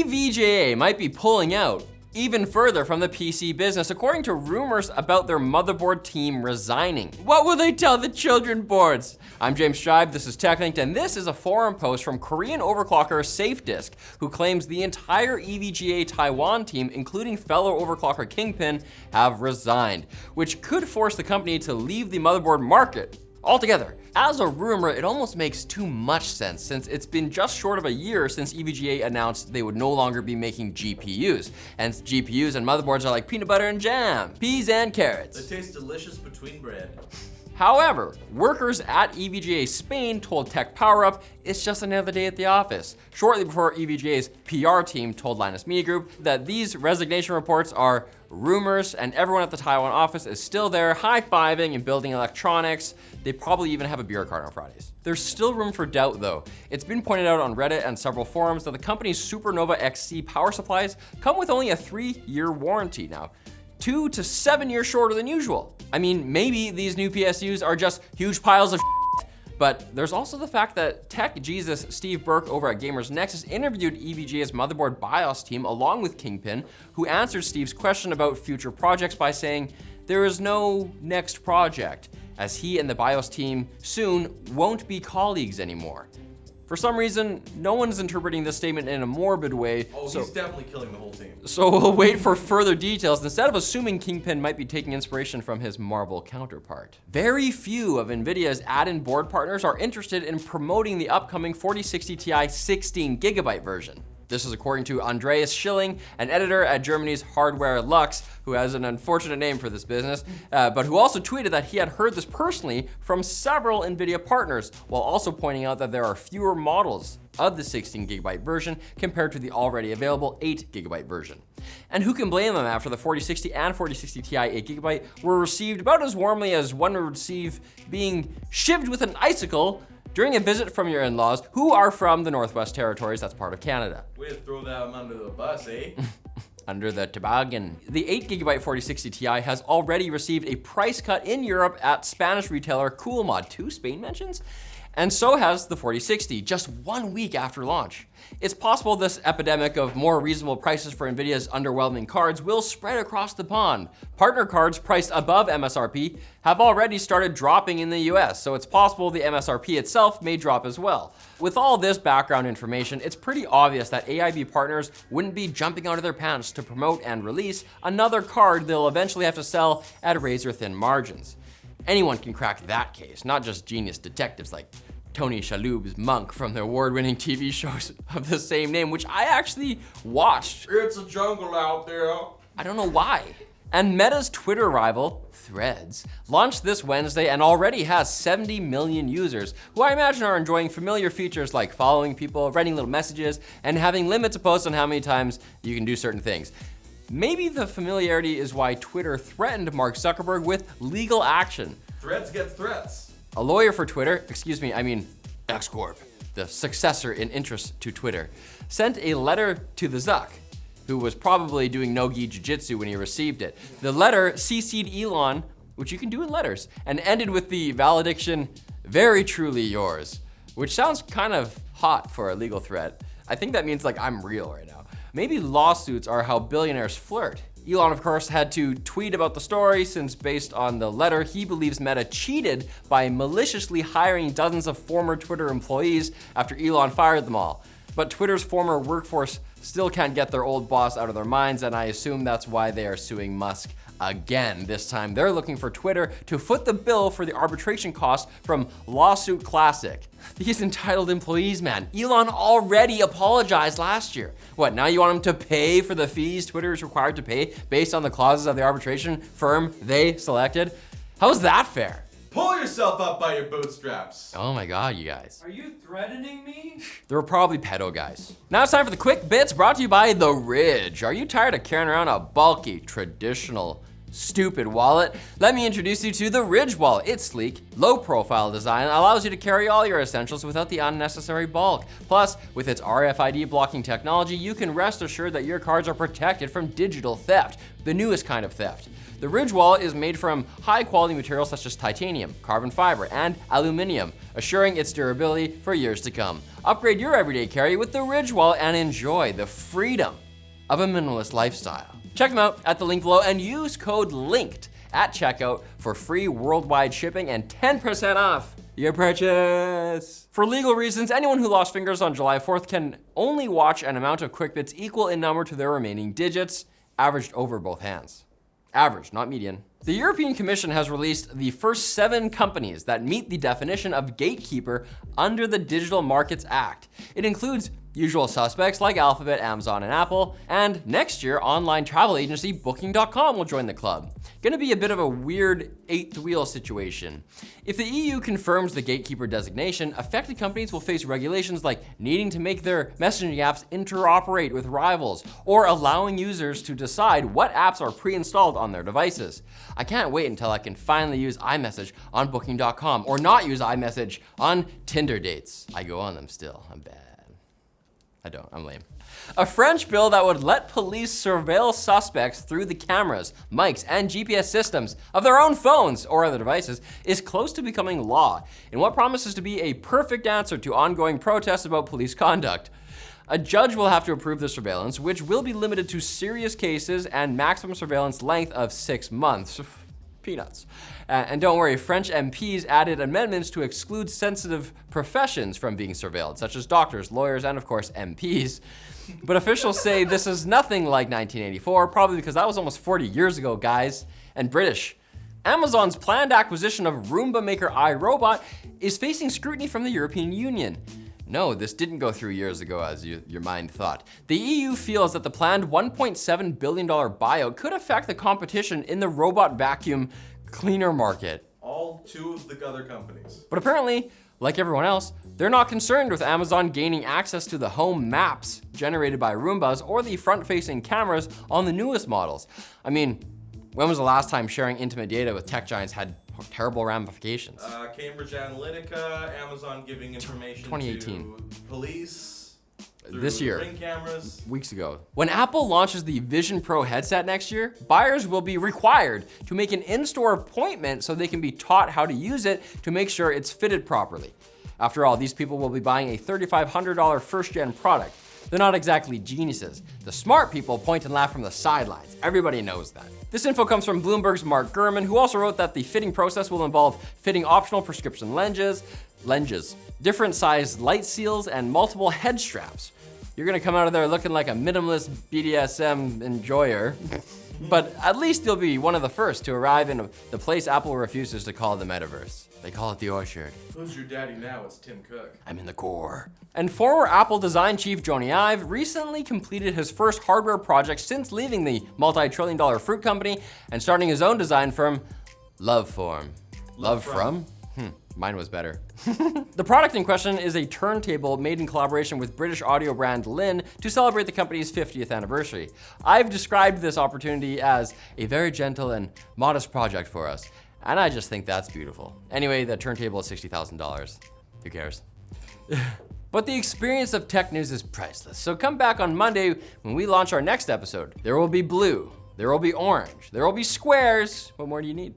EVGA might be pulling out even further from the PC business, according to rumors about their motherboard team resigning. What will they tell the children boards? I'm James Shibe, this is TechLinked, and this is a forum post from Korean overclocker SafeDisk, who claims the entire EVGA Taiwan team, including fellow overclocker Kingpin, have resigned, which could force the company to leave the motherboard market altogether. As a rumor, it almost makes too much sense since it's been just short of a year since EVGA announced they would no longer be making GPUs. And GPUs and motherboards are like peanut butter and jam, peas and carrots. They taste delicious between bread. However, workers at EVGA Spain told Tech PowerUp it's just another day at the office, shortly before EVGA's PR team told Linus Media Group that these resignation reports are rumors and everyone at the Taiwan office is still there high-fiving and building electronics. They probably even have a beer cart on Fridays. There's still room for doubt though. It's been pointed out on Reddit and several forums that the company's Supernova XC power supplies come with only a 3-year warranty now. 2 to 7 years shorter than usual. I mean, maybe these new PSUs are just huge piles of shit, but there's also the fact that tech Jesus Steve Burke over at Gamers Nexus interviewed EVGA's motherboard BIOS team along with Kingpin, who answered Steve's question about future projects by saying, there is no next project, as he and the BIOS team soon won't be colleagues anymore. For some reason, no one's interpreting this statement in a morbid way. Oh, he's definitely killing the whole team. So we'll wait for further details instead of assuming Kingpin might be taking inspiration from his Marvel counterpart. Very few of NVIDIA's add-in board partners are interested in promoting the upcoming 4060 Ti 16GB version. This is according to Andreas Schilling, an editor at Germany's Hardware Lux, who has an unfortunate name for this business, but who also tweeted that he had heard this personally from several NVIDIA partners, while also pointing out that there are fewer models of the 16GB version compared to the already available 8GB version. And who can blame them after the 4060 and 4060 Ti 8GB were received about as warmly as one would receive being shivved with an icicle during a visit from your in-laws, who are from the Northwest Territories, that's part of Canada. Way to throw them under the bus, eh? Under the toboggan. The 8GB 4060 Ti has already received a price cut in Europe at Spanish retailer Coolmod, 2 Spain mentions? And so has the 4060, just 1 week after launch. It's possible this epidemic of more reasonable prices for NVIDIA's underwhelming cards will spread across the pond. Partner cards priced above MSRP have already started dropping in the US, so it's possible the MSRP itself may drop as well. With all this background information, it's pretty obvious that AIB partners wouldn't be jumping out of their pants to promote and release another card they'll eventually have to sell at razor-thin margins. Anyone can crack that case, not just genius detectives like Tony Shalhoub's Monk from the award-winning TV shows of the same name, which I actually watched. It's a jungle out there. I don't know why. And Meta's Twitter rival, Threads, launched this Wednesday and already has 70 million users, who I imagine are enjoying familiar features like following people, writing little messages, and having limits to post on how many times you can do certain things. Maybe the familiarity is why Twitter threatened Mark Zuckerberg with legal action. Threads get threats. A lawyer for Twitter, X Corp, the successor in interest to Twitter, sent a letter to the Zuck, who was probably doing no-gi jiu-jitsu when he received it. The letter CC'd Elon, which you can do in letters, and ended with the valediction, "very truly yours," which sounds kind of hot for a legal threat. I think that means like I'm real right now. Maybe lawsuits are how billionaires flirt. Elon, of course, had to tweet about the story since based on the letter, he believes Meta cheated by maliciously hiring dozens of former Twitter employees after Elon fired them all. But Twitter's former workforce still can't get their old boss out of their minds, and I assume that's why they are suing Musk again. This time they're looking for Twitter to foot the bill for the arbitration costs from Lawsuit Classic. These entitled employees, man. Elon already apologized last year. What, now you want him to pay for the fees Twitter is required to pay based on the clauses of the arbitration firm they selected? How is that fair? Pull yourself up by your bootstraps. Oh my God, you guys. Are you threatening me? They were probably pedo guys. Now it's time for the quick bits brought to you by The Ridge. Are you tired of carrying around a bulky, traditional stupid wallet, let me introduce you to the Ridge wallet. Its sleek, low-profile design allows you to carry all your essentials without the unnecessary bulk. Plus, with its RFID blocking technology, you can rest assured that your cards are protected from digital theft, the newest kind of theft. The Ridge wallet is made from high-quality materials such as titanium, carbon fiber, and aluminum, assuring its durability for years to come. Upgrade your everyday carry with the Ridge wallet and enjoy the freedom of a minimalist lifestyle. Check them out at the link below and use code LINKED at checkout for free worldwide shipping and 10% off your purchase. For legal reasons, anyone who lost fingers on July 4th can only watch an amount of quick bits equal in number to their remaining digits, averaged over both hands. Average, not median. The European Commission has released the first 7 companies that meet the definition of gatekeeper under the Digital Markets Act. It includes usual suspects like Alphabet, Amazon, and Apple, and next year, online travel agency Booking.com will join the club. Gonna be a bit of a weird 8th wheel situation. If the EU confirms the gatekeeper designation, affected companies will face regulations like needing to make their messaging apps interoperate with rivals, or allowing users to decide what apps are pre-installed on their devices. I can't wait until I can finally use iMessage on Booking.com, or not use iMessage on Tinder dates. I go on them still, I'm bad. I don't, I'm lame. A French bill that would let police surveil suspects through the cameras, mics, and GPS systems of their own phones or other devices is close to becoming law in what promises to be a perfect answer to ongoing protests about police conduct. A judge will have to approve the surveillance, which will be limited to serious cases and maximum surveillance length of 6 months. Peanuts. And don't worry, French MPs added amendments to exclude sensitive professions from being surveilled, such as doctors, lawyers, and of course, MPs. But officials say this is nothing like 1984, probably because that was almost 40 years ago, guys. And British. Amazon's planned acquisition of Roomba maker iRobot is facing scrutiny from the European Union. No, this didn't go through years ago as your mind thought. The EU feels that the planned $1.7 billion buyout could affect the competition in the robot vacuum cleaner market. All 2 of the other companies. But apparently, like everyone else, they're not concerned with Amazon gaining access to the home maps generated by Roombas or the front-facing cameras on the newest models. I mean, when was the last time sharing intimate data with tech giants had terrible ramifications? Cambridge Analytica, Amazon giving information 2018. to police. This year. Ring cameras. Weeks ago. When Apple launches the Vision Pro headset next year, buyers will be required to make an in-store appointment so they can be taught how to use it to make sure it's fitted properly. After all, these people will be buying a $3,500 first-gen product. They're not exactly geniuses. The smart people point and laugh from the sidelines. Everybody knows that. This info comes from Bloomberg's Mark Gurman, who also wrote that the fitting process will involve fitting optional prescription lenses, different sized light seals, and multiple head straps. You're gonna come out of there looking like a minimalist BDSM enjoyer. But at least you'll be one of the first to arrive in the place Apple refuses to call the metaverse. They call it the orchard. Who's your daddy now? It's Tim Cook. I'm in the core. And former Apple design chief Jony Ive recently completed his first hardware project since leaving the multi-trillion-dollar fruit company and starting his own design firm, Loveform. Love from? Mine was better. The product in question is a turntable made in collaboration with British audio brand Linn to celebrate the company's 50th anniversary. I've described this opportunity as a very gentle and modest project for us, and I just think that's beautiful. Anyway, the turntable is $60,000. Who cares? But the experience of tech news is priceless, so come back on Monday when we launch our next episode. There will be blue, there will be orange, there will be squares. What more do you need?